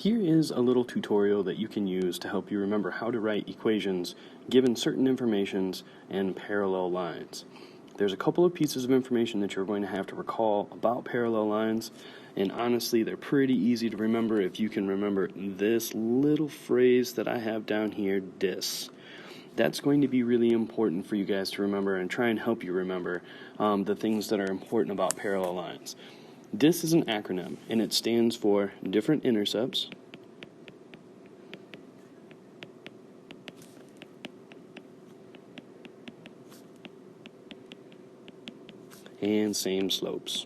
Here is a little tutorial that you can use to help you remember how to write equations given certain informations and parallel lines. There's a couple of pieces of information that you're going to have to recall about parallel lines, and honestly they're pretty easy to remember if you can remember this little phrase that I have down here, dis. That's going to be really important for you guys to remember and try and help you remember the things that are important about parallel lines. DIS is an acronym, and it stands for different intercepts and same slopes.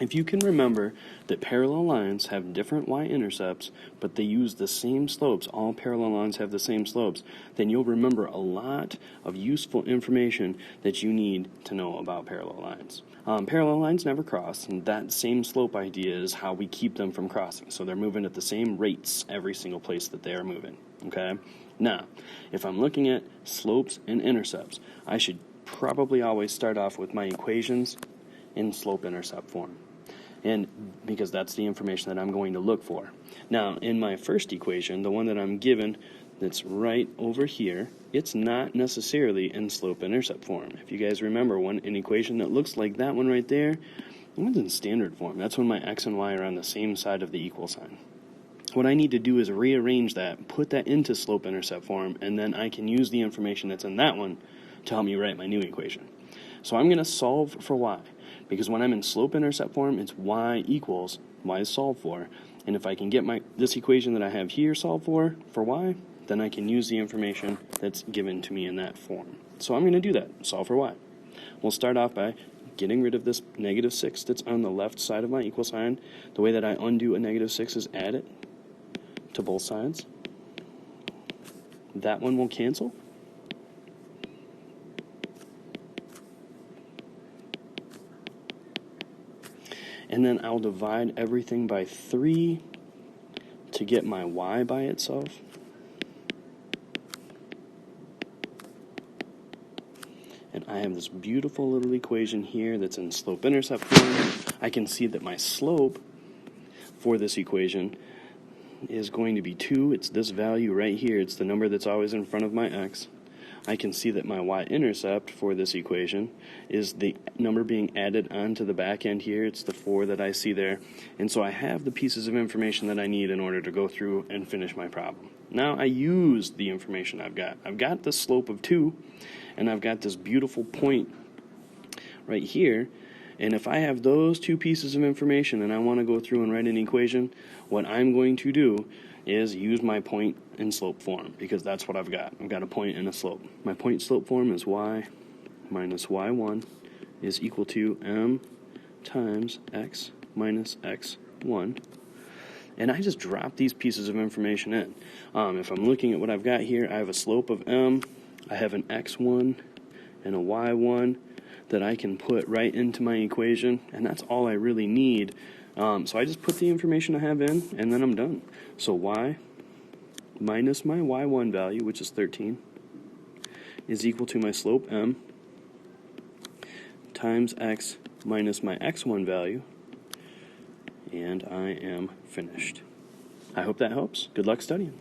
If you can remember that parallel lines have different y-intercepts, but they use the same slopes, all parallel lines have the same slopes, then you'll remember a lot of useful information that you need to know about parallel lines. Parallel lines never cross, and that same slope idea is how we keep them from crossing. So they're moving at the same rates every single place that they are moving. Okay? Now, if I'm looking at slopes and intercepts, I should probably always start off with my equations in slope-intercept form, and because that's the information that I'm going to look for. Now, in my first equation, the one that I'm given that's right over here, it's not necessarily in slope-intercept form. If you guys remember, an equation that looks like that one right there, that one's in standard form. That's when my x and y are on the same side of the equal sign. What I need to do is rearrange that, put that into slope-intercept form, and then I can use the information that's in that one to help me write my new equation. So I'm going to solve for y, because when I'm in slope-intercept form, it's y equals, y is solved for, and if I can get this equation that I have here solved for y, then I can use the information that's given to me in that form. So I'm going to do that, solve for y. We'll start off by getting rid of this -6 that's on the left side of my equal sign. The way that I undo a -6 is add it to both sides. That one will cancel. And then I'll divide everything by 3 to get my y by itself. And I have this beautiful little equation here that's in slope-intercept form. I can see that my slope for this equation is going to be 2. It's this value right here. It's the number that's always in front of my x. I can see that my y-intercept for this equation is the number being added onto the back end here. It's the 4 that I see there. And so I have the pieces of information that I need in order to go through and finish my problem. Now I use the information I've got. I've got the slope of 2, and I've got this beautiful point right here. And if I have those two pieces of information and I want to go through and write an equation, what I'm going to do is use my point and slope form, because that's what I've got. I've got a point and a slope. My point slope form is y minus y1 is equal to m times x minus x1. And I just drop these pieces of information in. If I'm looking at what I've got here, I have a slope of m, I have an x1 and a y1 that I can put right into my equation, and that's all I really need. So I just put the information I have in, and then I'm done. So y minus my y1 value, which is 13, is equal to my slope m times x minus my x1 value, and I am finished. I hope that helps. Good luck studying.